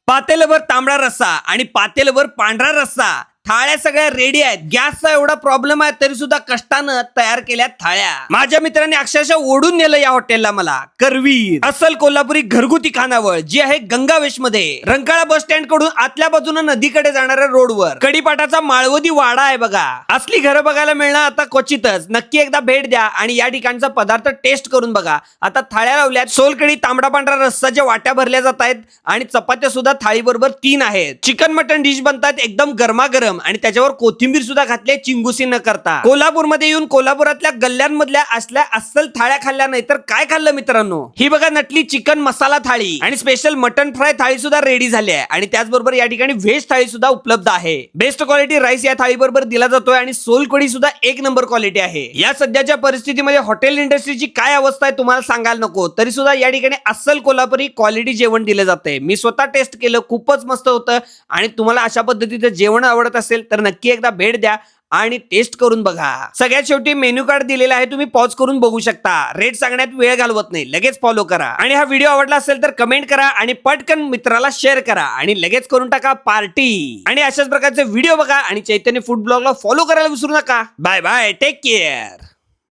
पातेलभर तांबडा रस्सा आणि पातेलभर पांढरा रस्सा, थाळ्या सगळ्या रेडी आहेत. गॅसचा एवढा प्रॉब्लेम आहे तरी सुद्धा कष्टानं तयार केल्या थाळ्या. माझ्या मित्रांनी अक्षरशः ओढून नेलं या हॉटेलला मला. करवीर अस्सल कोल्हापुरी घरगुती खानावळ जी आहे गंगावेश मध्ये, रंकाळा बस स्टँड कडून आतल्या बाजूने नदीकडे जाणाऱ्या रोडवर कढीपाटाचा माळवदी वाडा आहे बघा. असली घरं बघायला मिळणार आता क्वचितच. नक्की एकदा भेट द्या आणि या ठिकाणचा पदार्थ टेस्ट करून बघा. आता थाळ्या लावल्यात. सोलकढी, तांबडा पांढरा रस्साच्या वाट्या भरल्या जात आहेत आणि चपात्या सुद्धा थाळी बरोबर 3 आहेत. चिकन मटन डिश बनतात एकदम गरमागरम आणि त्याच्यावर कोथिंबीर सुद्धा घातली चिंगुसी न करता. कोल्हापूरमध्ये येऊन कोल्हापुरातल्या गल्ल्यांमधल्या असल्या अस्सल थाळ्या खाल्ल्या नाही तर काय खाल्लं मित्रांनो. ही बघा नटली चिकन मसाला थाळी आणि स्पेशल मटन फ्राय थाळी सुद्धा रेडी झाली आहे आणि त्याचबरोबर या ठिकाणी व्हेज थाळी सुद्धा उपलब्ध आहे. बेस्ट क्वालिटी राईस या थाळी बरोबर दिला जातोय आणि सोलकढी सुद्धा 1 नंबर क्वालिटी आहे. या सध्याच्या परिस्थितीमध्ये हॉटेल इंडस्ट्रीची काय अवस्था आहे तुम्हाला सांगायला नको, तरी सुद्धा या ठिकाणी अस्सल कोल्हापुरी क्वालिटी जेवण दिलं जाते. मी स्वतः टेस्ट केलं, खूपच मस्त होतं आणि तुम्हाला अशा पद्धतीचं जेवण आवडत असेल तर नक्की एकदा भेट द्या आणि टेस्ट करून बघा. सगळ्यात शेवटी मेन्यू कार्ड दिलेला आहे, तुम्ही पॉज करून बघू शकता. रेट सांगण्यात वेळ घालवत नाही, लगेच फॉलो करा. आणि हा व्हिडिओ आवडला असेल तर कमेंट करा आणि पटकन मित्राला शेअर करा आणि लगेच करून टाका पार्टी. आणि अशाच प्रकारचे व्हिडिओ बघा आणि चैतन्य फूड ब्लॉगला फॉलो करायला विसरू नका. Bye bye, take care.